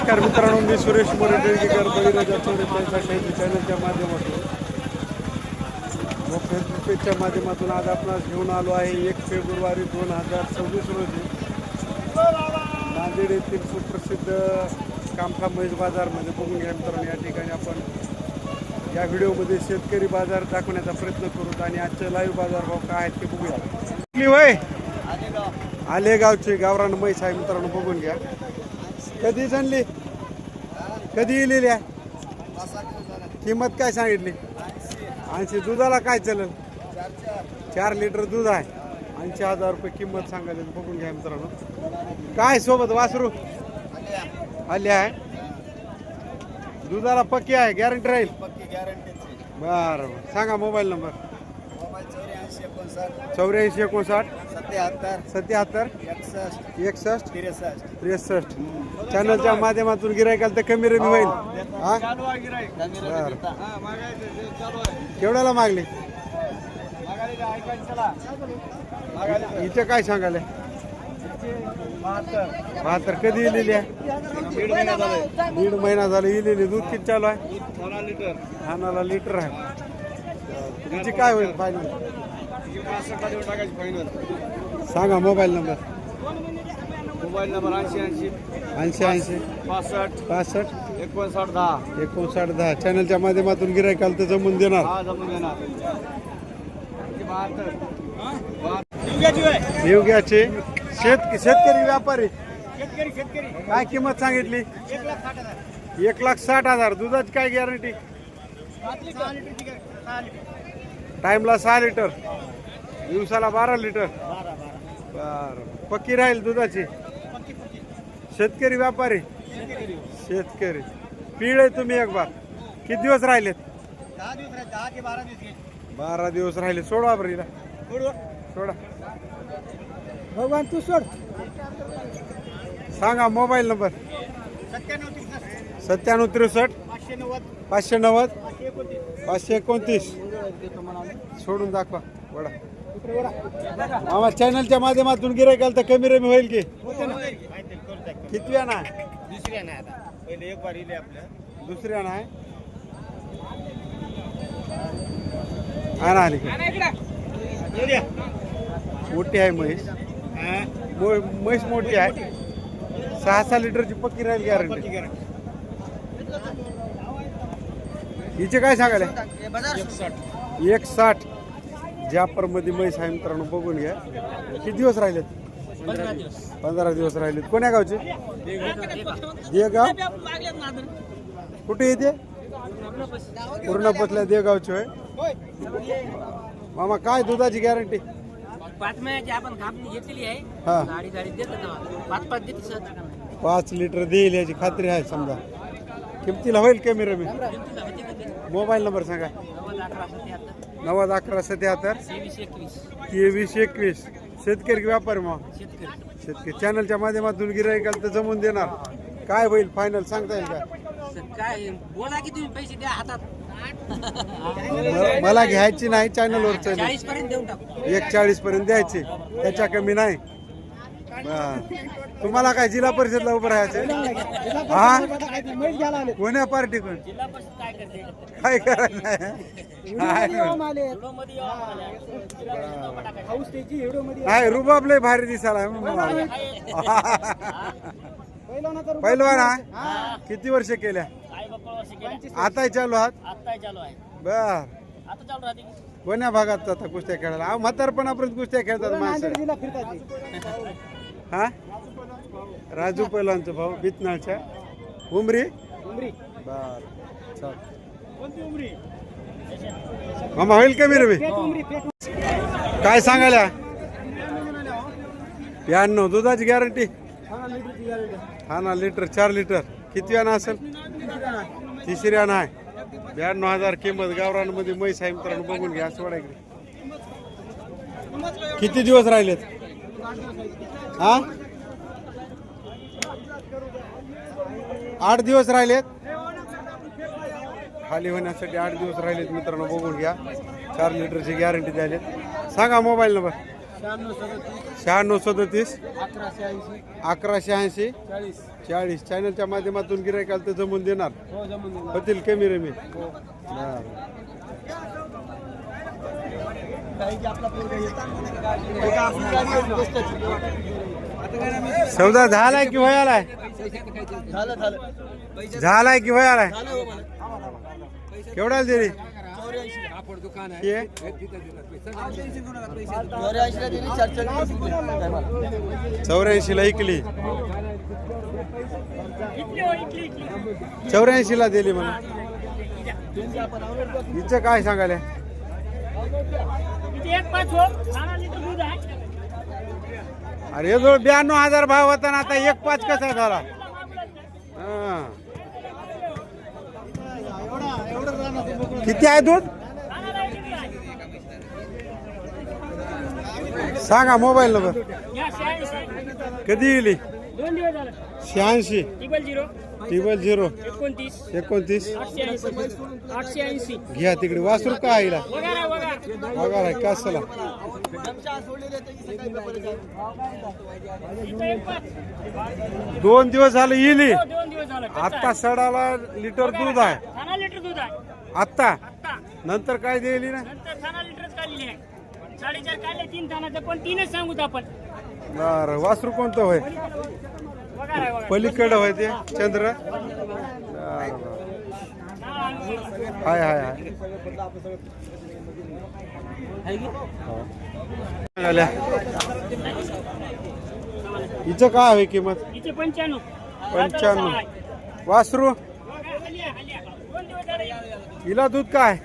नमस्कार मित्रांनो, मी सुरेश मोरे डेळगीकर बळीराजा चोरे पैसा शैली चॅनलच्या माध्यमातून व फेसबुक पेजच्या माध्यमातून आज आपणास घेऊन आलो आहे 1 फेब्रुवारी 2026 रोजी नांदेड येथील सुप्रसिद्ध कामठा म्हैस बाजारमध्ये बघून घ्या मित्रांनो. या ठिकाणी आपण या व्हिडिओमध्ये शेतकरी बाजार दाखवण्याचा प्रयत्न करू आणि आजचे लाईव्ह बाजारभाव काय आहेत ते बघूया. होय आलेगावची गावरान म्हैस आहे मित्रांनो, बघून घ्या. कधी जाणली, कधी इलेली आहे, किंमत काय सांगितली? 80. दुधाला काय चालेल? 4 लिटर दूध आहे, 80,000 रुपये किंमत सांगायला. बघून घ्या मित्रांनो. काय सोबत वासरू आले आहे, दुधाला पक्की आहे, गॅरंटी राहील. बरं सांगा मोबाईल नंबर. 84 59 77 61 63. चॅनलच्या माध्यमातून गिरायकाला तर कमी रेमी होईल. हा केवढ्याला मागली? हिचे काय सांगाले? 72. कधी इलेली आहे? 1.5 महिना झाला इलेली. दूध किती चालू आहे? 10 लिटर आहे. हिची काय होईल फायनल? सांगा मोबाईल नंबर. 80 65 59 10. चॅनलच्या माध्यमातून गिरायकाला तर जमून देणार. योग्याचे शेतकरी व्यापारी काय किंमत सांगितली? 1,60,000. दुधाची काय गॅरंटी? टाइमला 6 लिटर, दिवसाला 12 लिटर. बरं पक्की राहील दुधाची. शेतकरी व्यापारी शेतकरी पिळे तुम्ही एक बार. किती दिवस राहिलेत? 12 दिवस राहिले. सोडवा बरं हिला, सोडा. भगवान तू सोड. सांगा मोबाईल नंबर. 97 63 590 529. सोडून दाखवा. वडा आम्हा चॅनलच्या माध्यमातून गिरायकाला तर कमी रमी होईल की? कितव्या ना? दुसऱ्या ना आली. मोठी आहे म्हैस, म्हैस मोठी आहे. 6 लिटरची पक्की राहील गॅरंटी. हिचे काय सांगायला? 160. जापर मध्ये म्हैस आहे मित्रांनो, बघून घ्या. किती दिवस राहिलेत? 15 दिवस राहिलेत. कोण्या गावचे? देगाव. कुठे येते? पूर्णपसल्या देगावचे होय. मामा काय दुधाची गॅरंटी? 5 महिन्याची आपण कापणी घेतलेली आहे. हा 5 लिटर देईल याची खात्री आहे समजा. किमतीला होईल कमी रमी. मोबाईल नंबर सांगा. 90 11 77 23 21. शेतकरी व्यापारी मग शेतकरी चॅनलच्या माध्यमातून गिरायकाला तर जमून देणार. काय होईल फायनल सांगता येईल का? काय बोला की तुम्ही पैसे द्या हातात. मला घ्यायची नाही, चॅनलवर 40 पर्यंत देऊन टाकू. 140 पर्यंत द्यायची, त्याच्या कमी नाही. तुम्हाला काय जिल्हा परिषदला उभं राहायचं? हा कोण्या पार्टी कोण काय करायचं? नाही रुबाब लय भारी दिसायला. पहिलवान हा. किती वर्ष केल्या? आता चालू आहात? बर. कोण्या भागात आता कुस्त्या खेळायला? म्हातारपणापर्यंत कुस्त्या खेळतात माणसं. हा राजू पहिलवानचा भाऊ बितनाळच्या उमरी. बर चल मामा होईल कमी रे? काय सांगायला? 92. दुधाची गॅरंटी? हा ना लिटर 4 लिटर. किती वेळा असेल? 3ऱ्या आहे. 92,000 किंमत. गावरानमध्ये म्हैस आहे मित्रांनो, बघून घ्या. सोडा इकडे. किती दिवस राहिलेत? हा 8 दिवस राहिलेत. खाली होण्यासाठी 8 दिवस राहिलेत मित्रांनो, बघून घ्या. 4 लिटरची गॅरंटी द्यायलेत. सांगा मोबाईल नंबर. 9637 1180 1180 40 40. चॅनलच्या माध्यमातून गिरायकाला तर जमून देणार हो जमून होतील कमी रमी. सौदा झालाय की व्हायलाय? झालाय की व्हायलाय? केवढ्याला दिली? हे? 84 ला ऐकली, 84 ला दिली म्हणा. हिचं काय सांगायला? अरे हे जवळ 92,000 भाव होता ना, आता 1.5 कसा झाला? किती आहे दूध सांगा, मोबाईल नंबर. कधी येईल? 86 00 29 घ्या तिकडे. वासरू का आईला वगार आहे कासला. 2 दिवस झाले येईल. आता सडाला लिटर दूध आहे आत्ता. नंतर काय देईल ना? 4.5 काढले 3 थानाचं, पण 3च सांगूत आपण. बरं. वासरू कोणतं होय? पलीकडं होय ते चंद्र. हाय हाय हाय. हिचं काय आहे किंमत? 95. वासरू हिला दूध काय?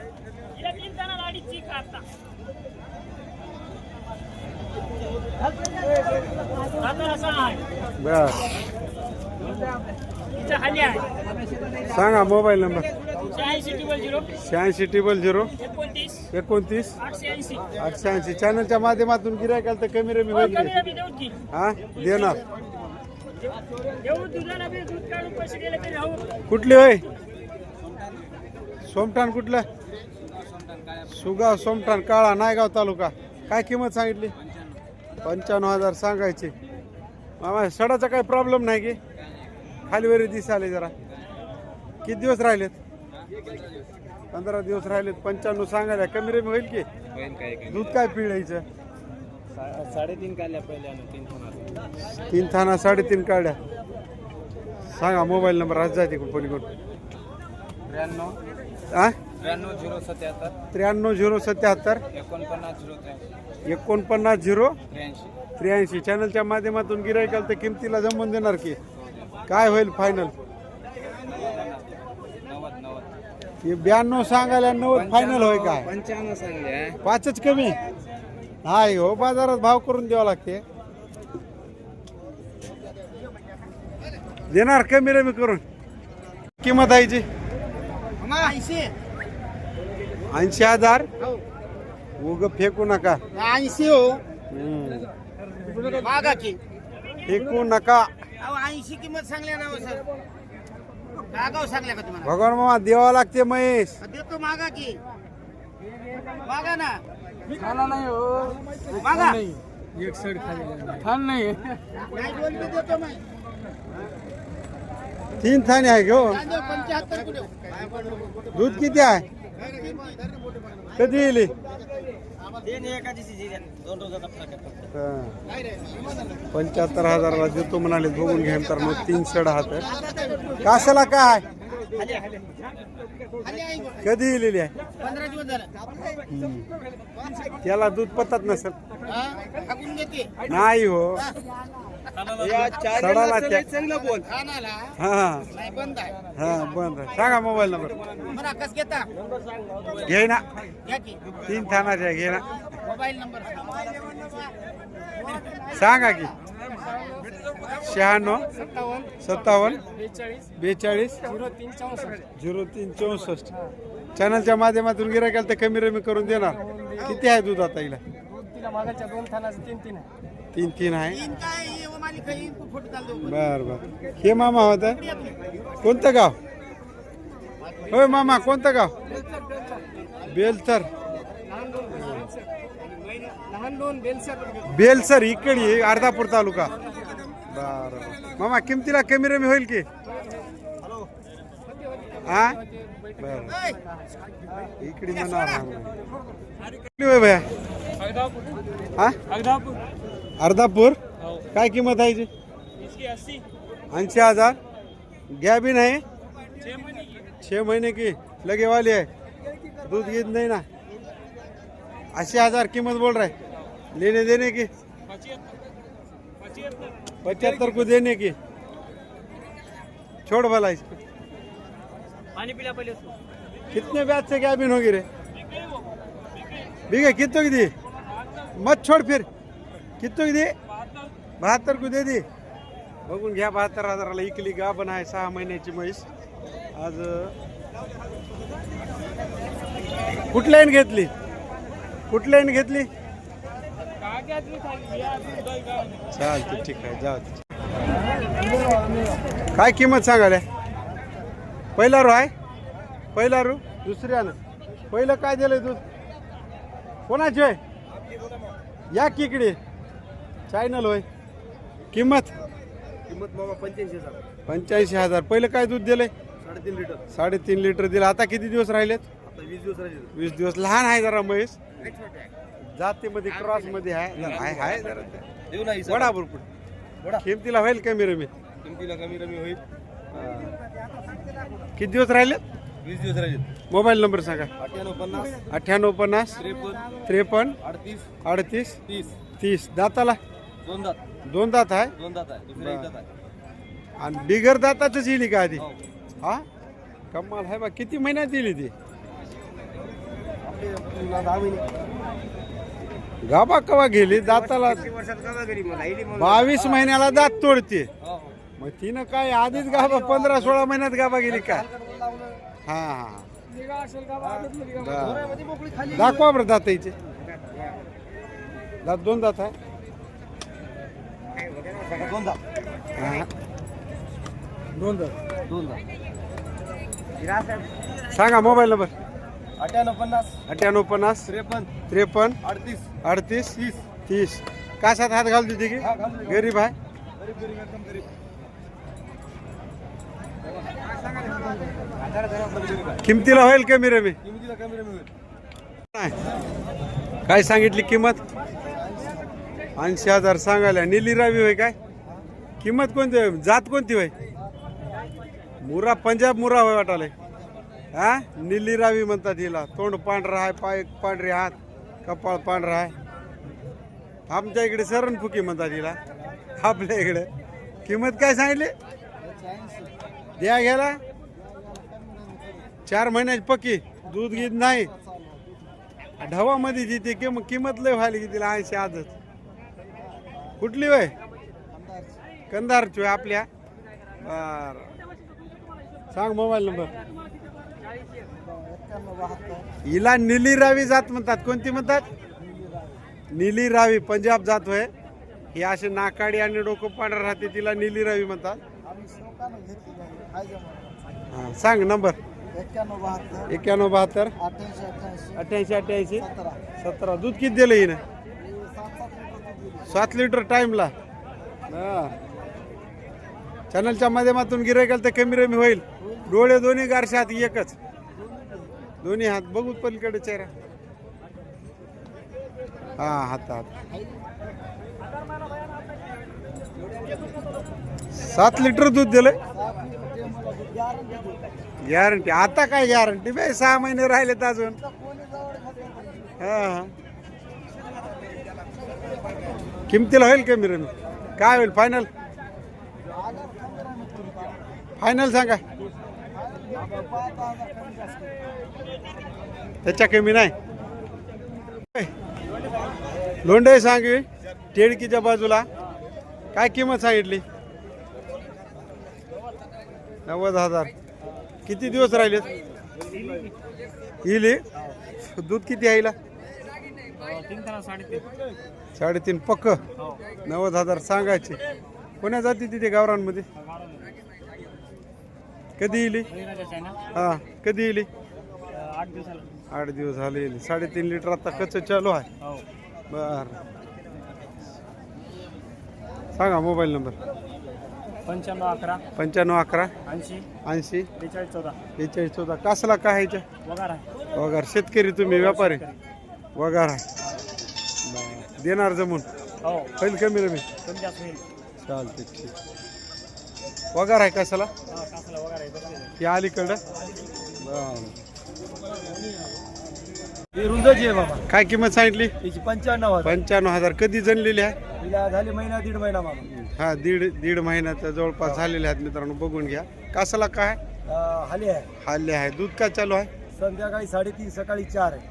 बर. सांगा मोबाईल नंबर. 86 00 29 88. चॅनलच्या माध्यमातून गिरायकाला तर कमी रमी होईल. हा देणार. कुठली होय? सोमठाण. कुठलं? सुगाव सोमठाण काळा नायगाव तालुका. काय किंमत सांगितली? 95,000 सांगायची. मामा सडाचा काही प्रॉब्लेम नाही की? खाली वरी दिसाले जरा. किती दिवस राहिलेत? 15 दिवस राहिलेत. 95 सांगायला कमी रमी होईल की? दूध काय पिळायचं? 3.5 काढल्या पहिल्या. 3 थाना 3.5 काढ्या. सांगा मोबाईल नंबर. आज जाते कोणी कोण? 93 077 49 083. चॅनलच्या माध्यमातून गिरायकाला तर किमतीला जमवून देणार की? काय होईल फायनल? 92 सांगायला 90 फायनल होय काय? 95 सांगले. 5च कमी नाही हो. बाजारात भाव करून द्यावा लागते. देणार कमी रमी करून. किंमत आहे जी 80,000. उग फेकू नका. 80 हो मागा की फेकू नका. 80 किंमत सांगल्या ना सर. गागाव सांगल्या का तुम्हाला? भगवान मामा द्यावा लागते. महेश देतो मागा की. मागा ना. नाही हो मागा. 61 खाली थान नाही. नाही बोलतो देतो मी. 3 थाने आहे घेऊ. 75 कुठे? दूध किती आहे? कधी येईल? 75,000ला देतो म्हणाले. बघून घ्या तर मग 3 सड हात. कासाला काय कधी येलेली आहे? 15 दिवस झाले. त्याला दूध पतात नसेल. नाही हो. सडाला चांगलं बोल. हा नाही बंद आहे. हा बंद आहे. सांगा मोबाईल नंबर. मला कस घेता? घे ना. घ्या की 3 थानाच्या घे ना. मोबाईल नंबर सांगा की. 96 57 42 03 64. चॅनलच्या माध्यमातून गिरायकाला तर कमी रमी करून देणार. किती आहे दूध आता हिला? मागाच्या 2 थानाचं 3 आहे. 3 आहे. तीन काय मालिक फोटो चालतो. बर बर. हे मामा होता कोणतं गाव? होय मामा कोणतं गाव? बेलतर. बेलसर इकडे अर्धापूर तालुका. बरं मामा किमतीला कमी रमी होईल की? हा बरं इकडे म्हणा भैया. हा अर्धापूर काय किंमत आहे 80,000. घ्या भी नाही 6 महीने की लगे वाली है, दूध गीत नहीं ना. 80,000 कीमत बोल रहा है. लेने देने की 75 को देने की. छोड़ भला इसको. पानी पिला पहले उसको. कितने ब्याज से क्या बिन होगी रे? बिगे कितों की दी? मत छोड़ फिर. कितों की दी? 72 को दे दी. बघून घ्या 72,000ला इकली गाभण आहे 6 महिन्याची म्हैस. आज कुठल्या घेतली? कुठल्या घेतली? चालते ठीक आहे जाऊ. काय किंमत सांगाल्या? पहिला रू आहे. पहिला रू दुसऱ्यानं पहिलं काय दिलंय दूध? कोणाची होय? या किकडे चॅनल होय. किंमत बाबा 85,000. 85,000. पहिलं काय दूध दिलंय? 3.5 लिटर. 3.5 लिटर दिलं. आता किती दिवस राहिलेत? आता 20 दिवस राहिले. 20 दिवस. लहान आहे जरा म्हैस. जातीमध्ये क्रॉस मध्ये आहे जरा. देऊ नाही वडा भरपूर किमतीला होईल कमी रमी. किमतीला कमी रमी होईल. किती दिवस राहिले? 20 दिवस राहिले. मोबाईल नंबर सांगा. 98 98 53 53 38 30 30. दाताला 2 दात. 2 दात आहे. 2 दात आहे. दुसरे 1 दात आहे. आणि बिगर दाताच येईल का आधी? हो. हा कमाल आहे बा. किती महिन्यात येईल ती? आपले 10 महिने. गाबा कवा गेली दाताला? 30 वर्षात कसा घरी मला आयडी म्हणून. 22 महिन्याला दात तोडते. हो हो. मग तिनं काय आधीच गाबा 15-16 महिन्यात गाबा गेली काय? हा हा घरामध्ये मोकळी खाली. दाखवा बरं दात याचे. दात 2 दात आहे. 2 दात. हा. 2 दात. 2 दात. सांगा मोबाईल नंबर. 98 98 50 53 53 38 38 30. कासात हात घालतो ती की? हा, घालतो. गरीब आहे. गरीब गरीब एकदम गरीब. किमतीला होईल कमी रमी? किमतीला कमी रमी होईल. नाही. काय सांगितली किंमत? 80,000 सांगायला. नीली रावी होय काय? किंमत कोणती होय? जात कोणती होय? मुरा पंजाब मुरा होय वाटाले. हा नीली रावी म्हणतात हिला. तोंड पांढरा आहे, पाय पांढरे, हात कपाळ पांढरा आहे. आमच्या इकडे सरणफुकी म्हणतात हिला. आपल्या इकडे किंमत काय सांगितली? द्या घ्यायला 4 महिन्याची पक्की. दूध गीत नाही. ढवामध्ये जिथे किंमत लय व्हायली की तिला 80 आजच. कुठली वय? कंधारची होय आपल्या. बर सांग मोबाईल नंबर. हिला निली रावी जात म्हणतात. कोणती म्हणतात? निली रावी पंजाब जात होय. ही असे नाकाडी आणि डोकं पांढरं राहते तिला निली रावी म्हणतात. हा सांग नंबर. 91 72 88 88 17. दूध किती दिलं हिनं? 7 लिटर टाइमला. चॅनलच्या माध्यमातून गिरायकाला तर कमी रमी होईल. डोळे दोन्ही गारशे हात एकच. दोन्ही हात बघू पलीकडे चेहरा. हा हात हात 7 लिटर दूध दिलंय. गॅरंटी. आता काय गॅरंटी बाई? 6 महिने राहिलेत अजून. हा किमतीला होईल कमी रमी? काय होईल फायनल? फायनल सांगा. त्याच्या कमी नाही. लोंढे सांगवी टेडकीच्या बाजूला. काय किंमत सांगितली? 90,000. किती दिवस राहिलेत? इली दूध किती आहे हिला? 3.5 पक्क. 90,000 सांगायचे. कोण्या जाती तिथे गावरांमध्ये? कधी इली? हा कधी इली? 8 दिवसाला. 8 दिवस झाले. 3.5 लिटर आता कच्च चालू आहे. बर सांगा मोबाईल नंबर 9511 9511 80 80 4214 4214 कसला काय ह्याच्या वगार आहे वगार शेतकरी तुम्ही व्यापारी वगार आहे बरं. देणार जमून हो होईल कमी रमी कमी जास्त होईल चालते ठीक वगार आहे कशाला हा कासला वगार आहे बघा हे अलीकडं बरं ही रुंदाची आहे बाबा, काय किंमत सांगितली त्याची 95,000. 95,000 कधी जनलेली आहे तिला झाली महिना दीड महिना मामा. हा दीड महिन्याचा जवळपास झालेले आहेत मित्रांनो बघून घ्या कशाला काय हाली आहे. हाल्ले आहे दूध काय चालू आहे संध्याकाळी 3:30 सकाळी 4 आहे.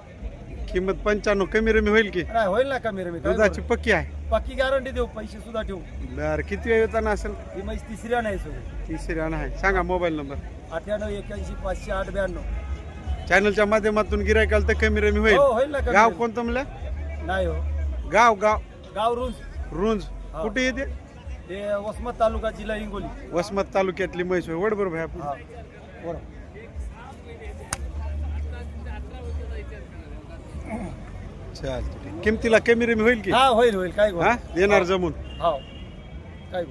किंमत 95 कमी रमी होईल की नाही होईल ना कमी रमी, दुधाची पक्की आहे पक्की गॅरंटी देऊ, पैसे सुद्धा ठेवू. बर किती वेळ येताना असेल ही म्हैस तिसऱ्या नाही सगळी. तिसरी आहे सांगा मोबाईल नंबर 98 81 508 92. चॅनलच्या माध्यमातून गिरायकाल तर कमी रमी हो होईल होईल ना कमी गाव रमी. कोणतं म्हणलं नाही हो, गाव गाव गाव रुंज, रुंज हा. कुठे येते हे वसमत तालुका जिल्हा हिंगोली. वसमत तालुक्यातली म्हैस होय वड बरोबर आहे हा बरं. चालते किमतीला कमी रमी होईल की हा होईल होईल काय हा देणार जमून हो काय